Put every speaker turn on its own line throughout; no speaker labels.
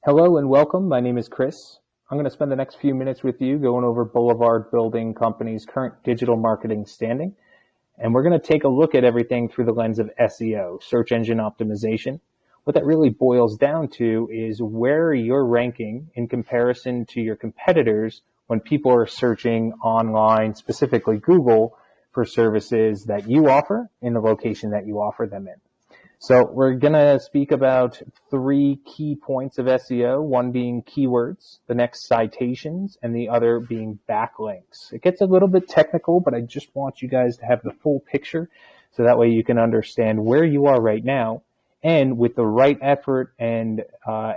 Hello and welcome. My name is Chris. I'm going to spend the next few minutes with you going over Boulevard Building Company's current digital marketing standing. And we're going to take a look at everything through the lens of SEO, search engine optimization. What that really boils down to is where you're ranking in comparison to your competitors when people are searching online, specifically Google, for services that you offer in the location that you offer them in. So we're going to speak about 3 key points of SEO, one being keywords, the next citations, and the other being backlinks. It gets a little bit technical, but I just want you guys to have the full picture so that way you can understand where you are right now and with the right effort and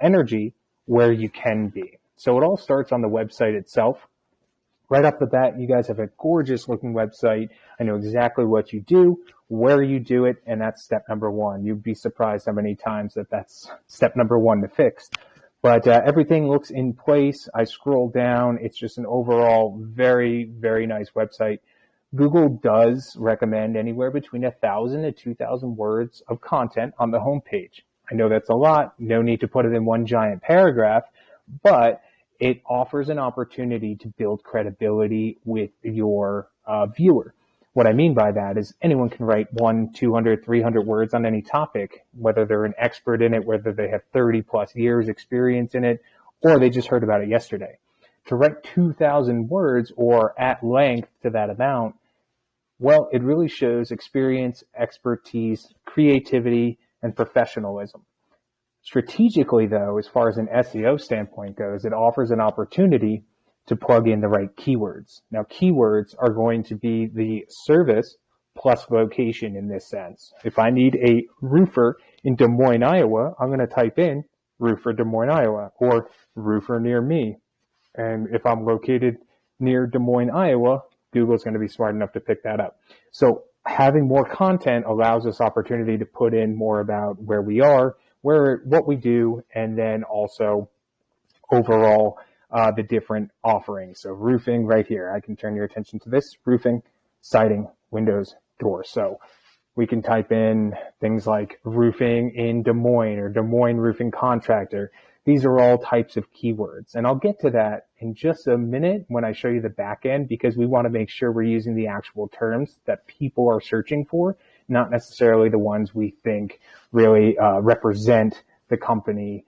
energy where you can be. So it all starts on the website itself. Right off the bat, you guys have a gorgeous looking website. I know exactly what you do, where you do it, and that's step number 1. You'd be surprised how many times that's step number 1 to fix. But everything looks in place. I scroll down. It's just an overall very, very nice website. Google does recommend anywhere between 1,000 to 2,000 words of content on the homepage. I know that's a lot. No need to put it in one giant paragraph, but it offers an opportunity to build credibility with your viewer. What I mean by that is anyone can write 100, 200, 300 words on any topic, whether they're an expert in it, whether they have 30 plus years experience in it, or they just heard about it yesterday. To write 2,000 words or at length to that amount, well, it really shows experience, expertise, creativity, and professionalism. Strategically, though, as far as an SEO standpoint goes, it offers an opportunity to plug in the right keywords. Now, keywords are going to be the service plus location in this sense. If I need a roofer in Des Moines, Iowa, I'm going to type in roofer Des Moines, Iowa, or roofer near me. And if I'm located near Des Moines, Iowa, Google's going to be smart enough to pick that up. So having more content allows us opportunity to put in more about where we are, what we do, and then also overall the different offerings. So roofing right here, I can turn your attention to this: roofing, siding, windows, doors. So we can type in things like roofing in Des Moines or Des Moines roofing contractor. These are all types of keywords, and I'll get to that in just a minute when I show you the back end, because we want to make sure we're using the actual terms that people are searching for, not necessarily the ones we think really represent the company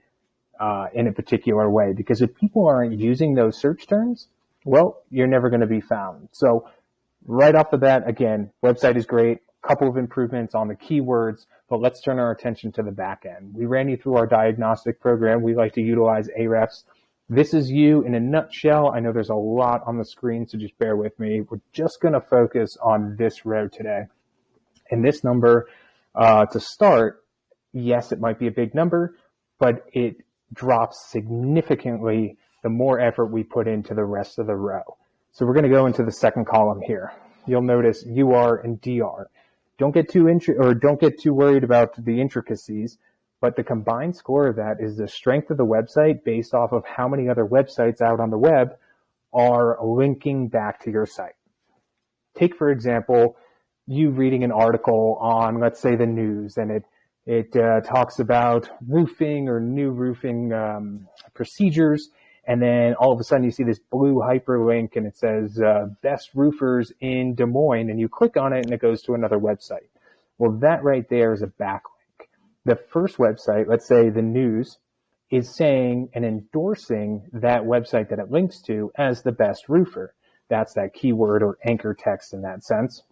in a particular way. Because if people aren't using those search terms, well, you're never going to be found. So right off the bat, again, website is great. Couple of improvements on the keywords, but let's turn our attention to the back end. We ran you through our diagnostic program. We like to utilize Ahrefs. This is you in a nutshell. I know there's a lot on the screen, so just bear with me. We're just going to focus on this row today. And this number, to start, yes, it might be a big number, but it drops significantly the more effort we put into the rest of the row. So we're going to go into the second column here. You'll notice UR and DR. Don't get too worried about the intricacies, but the combined score of that is the strength of the website based off of how many other websites out on the web are linking back to your site. Take, for example, you reading an article on, let's say, the news, and it talks about roofing or new roofing procedures, and then all of a sudden you see this blue hyperlink and it says best roofers in Des Moines, and you click on it and it goes to another website. Well, that right there is a backlink. The first website, let's say the news, is saying and endorsing that website that it links to as the best roofer. That's that keyword or anchor text in that sense.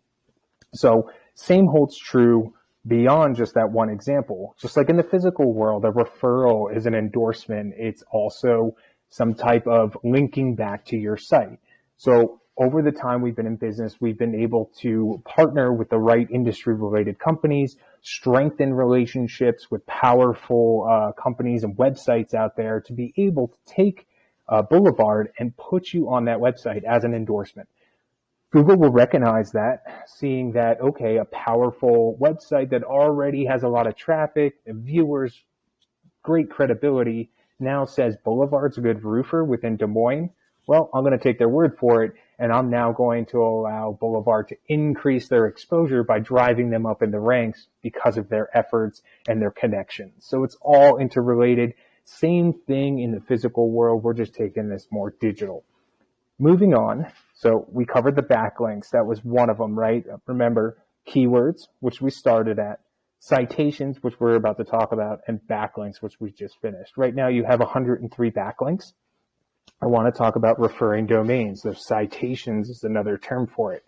So same holds true beyond just that one example. Just like in the physical world, a referral is an endorsement. It's also some type of linking back to your site. So over the time we've been in business, we've been able to partner with the right industry-related companies, strengthen relationships with powerful companies and websites out there to be able to take Boulevard and put you on that website as an endorsement. Google will recognize that, seeing that, okay, a powerful website that already has a lot of traffic, viewers, great credibility, now says Boulevard's a good roofer within Des Moines. Well, I'm going to take their word for it, and I'm now going to allow Boulevard to increase their exposure by driving them up in the ranks because of their efforts and their connections. So it's all interrelated. Same thing in the physical world. We're just taking this more digital. Moving on. So we covered the backlinks. That was one of them, right? Remember, keywords, which we started at, citations, which we're about to talk about, and backlinks, which we just finished. Right now you have 103 backlinks. I want to talk about referring domains. Those citations is another term for it.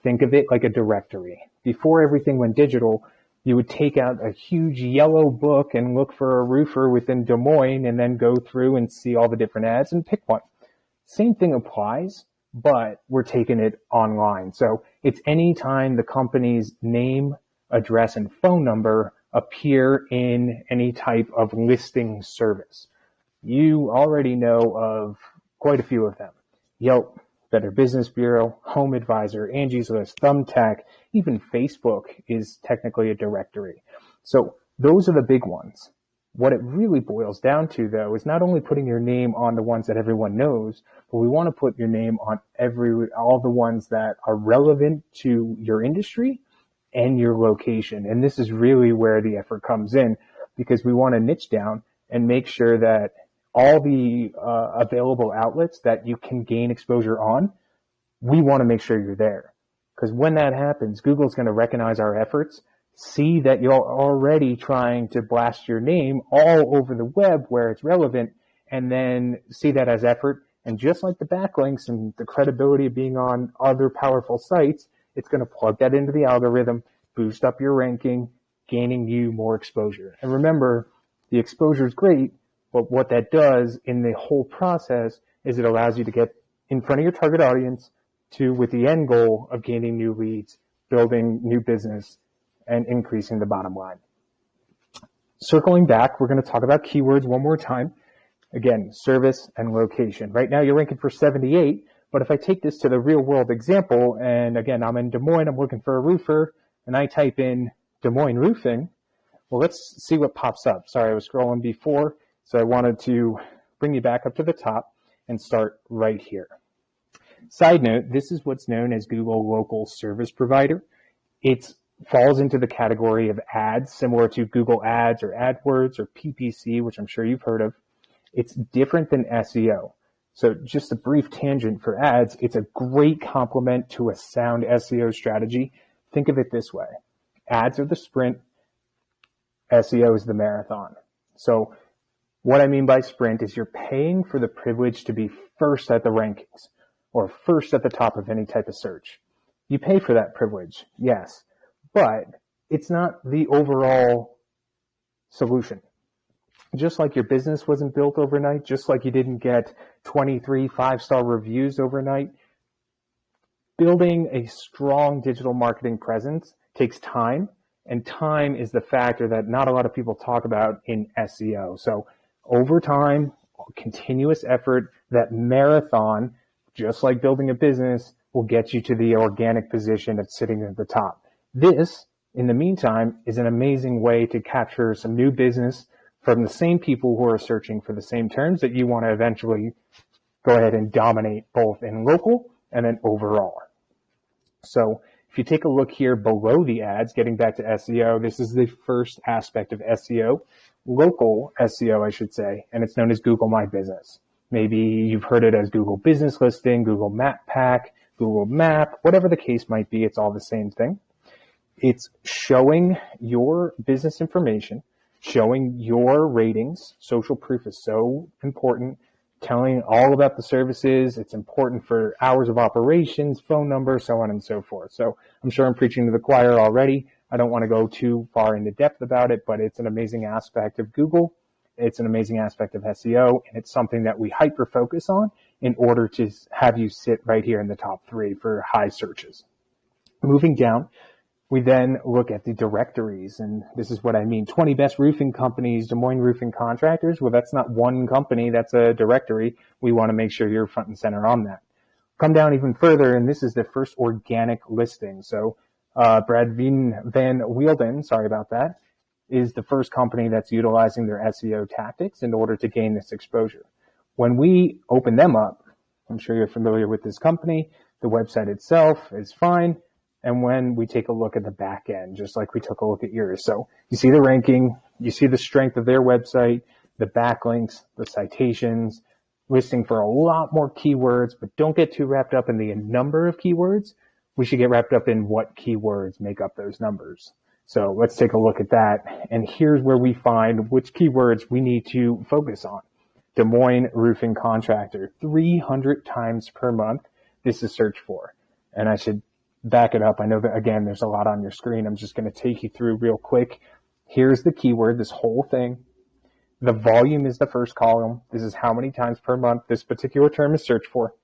Think of it like a directory. Before everything went digital, you would take out a huge yellow book and look for a roofer within Des Moines and then go through and see all the different ads and pick one. Same thing applies, but we're taking it online. So it's anytime the company's name, address, and phone number appear in any type of listing service. You already know of quite a few of them. Yelp, Better Business Bureau, Home Advisor, Angie's List, Thumbtack, even Facebook is technically a directory. So those are the big ones. What it really boils down to, though, is not only putting your name on the ones that everyone knows, but we want to put your name on all the ones that are relevant to your industry and your location. And this is really where the effort comes in, because we want to niche down and make sure that all the available outlets that you can gain exposure on, we want to make sure you're there. Because when that happens, Google's going to recognize our efforts, see that you're already trying to blast your name all over the web where it's relevant, and then see that as effort. And just like the backlinks and the credibility of being on other powerful sites, it's going to plug that into the algorithm, boost up your ranking, gaining you more exposure. And remember, the exposure is great, but what that does in the whole process is it allows you to get in front of your target audience with the end goal of gaining new leads, building new business, and increasing the bottom line. Circling back, we're going to talk about keywords one more time. Again, service and location. Right now you're ranking for 78, but if I take this to the real world example, and again, I'm in Des Moines, I'm looking for a roofer, and I type in Des Moines roofing, well, let's see what pops up. Sorry, I was scrolling before, so I wanted to bring you back up to the top and start right here. Side note, this is what's known as Google Local Service Provider. It falls into the category of ads, similar to Google Ads or AdWords or PPC, which I'm sure you've heard of. It's different than SEO. So just a brief tangent for ads, it's a great complement to a sound SEO strategy. Think of it this way. Ads are the sprint, SEO is the marathon. So what I mean by sprint is you're paying for the privilege to be first at the rankings or first at the top of any type of search. You pay for that privilege, yes, but it's not the overall solution. Just like your business wasn't built overnight, just like you didn't get 23 5-star reviews overnight, building a strong digital marketing presence takes time, and time is the factor that not a lot of people talk about in SEO. So over time, continuous effort, that marathon, just like building a business, will get you to the organic position of sitting at the top. This, in the meantime, is an amazing way to capture some new business from the same people who are searching for the same terms that you want to eventually go ahead and dominate both in local and then overall. So if you take a look here below the ads, getting back to SEO, this is the first aspect of SEO, local SEO, I should say, and it's known as Google My Business. Maybe you've heard it as Google Business Listing, Google Map Pack, Google Map, whatever the case might be, it's all the same thing. It's showing your business information, showing your ratings. Social proof is so important. Telling all about the services. It's important for hours of operations, phone number, so on and so forth. So I'm sure I'm preaching to the choir already. I don't want to go too far into depth about it, but it's an amazing aspect of Google. It's an amazing aspect of SEO, and it's something that we hyper focus on in order to have you sit right here in the top 3 for high searches. Moving down, we then look at the directories, and this is what I mean. 20 best roofing companies, Des Moines roofing contractors. Well, that's not one company, that's a directory. We want to make sure you're front and center on that. Come down even further, and this is the first organic listing. So Brad Van Wielden, sorry about that, is the first company that's utilizing their SEO tactics in order to gain this exposure. When we open them up, I'm sure you're familiar with this company, the website itself is fine. And when we take a look at the back end, just like we took a look at yours. So you see the ranking, you see the strength of their website, the backlinks, the citations, listing for a lot more keywords, but don't get too wrapped up in the number of keywords. We should get wrapped up in what keywords make up those numbers. So let's take a look at that. And here's where we find which keywords we need to focus on. Des Moines roofing contractor, 300 times per month. This is searched for. And I should back it up. I know that, again, there's a lot on your screen. I'm just going to take you through real quick. Here's the keyword, this whole thing. The volume is the first column. This is how many times per month this particular term is searched for.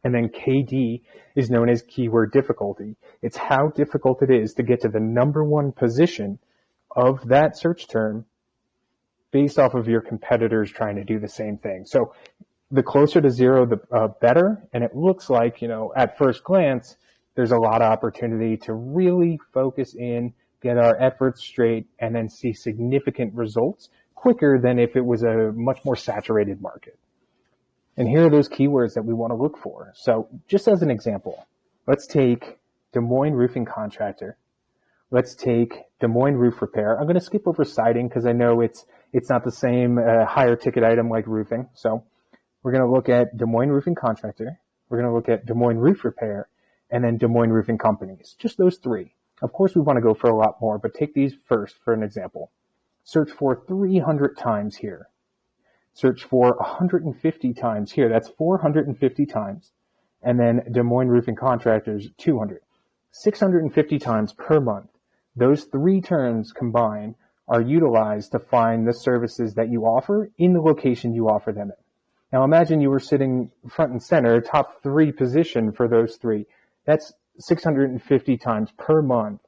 And then KD is known as keyword difficulty. It's how difficult it is to get to the number one position of that search term based off of your competitors trying to do the same thing. So the closer to zero, the better. And it looks like, at first glance, there's a lot of opportunity to really focus in, get our efforts straight, and then see significant results quicker than if it was a much more saturated market. And here are those keywords that we want to look for. So just as an example, let's take Des Moines roofing contractor. Let's take Des Moines roof repair. I'm going to skip over siding because I know it's not the same higher ticket item like roofing. So we're going to look at Des Moines roofing contractor. We're going to look at Des Moines roof repair and then Des Moines roofing companies. Just those three. Of course, we want to go for a lot more, but take these first for an example. Search for 300 times here. Search for 150 times here. That's 450 times. And then Des Moines roofing contractors, 200. 650 times per month. Those three terms combined are utilized to find the services that you offer in the location you offer them in. Now imagine you were sitting front and center, top three position for those three. That's 650 times per month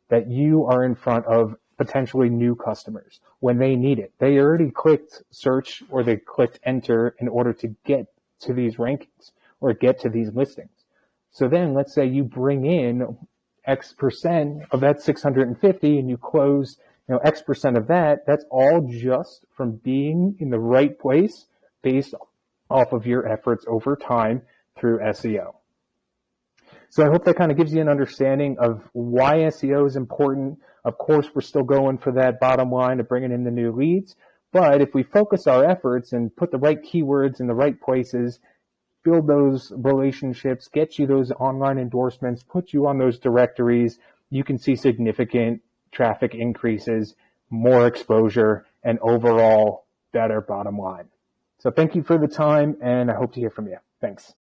that you are in front of potentially new customers when they need it. They already clicked search or they clicked enter in order to get to these rankings or get to these listings. So then let's say you bring in X percent of that 650 and you close, X percent of that. That's all just from being in the right place based off of your efforts over time through SEO. So I hope that kind of gives you an understanding of why SEO is important. Of course, we're still going for that bottom line of bringing in the new leads. But if we focus our efforts and put the right keywords in the right places, build those relationships, get you those online endorsements, put you on those directories, you can see significant traffic increases, more exposure, and overall better bottom line. So thank you for the time, and I hope to hear from you. Thanks.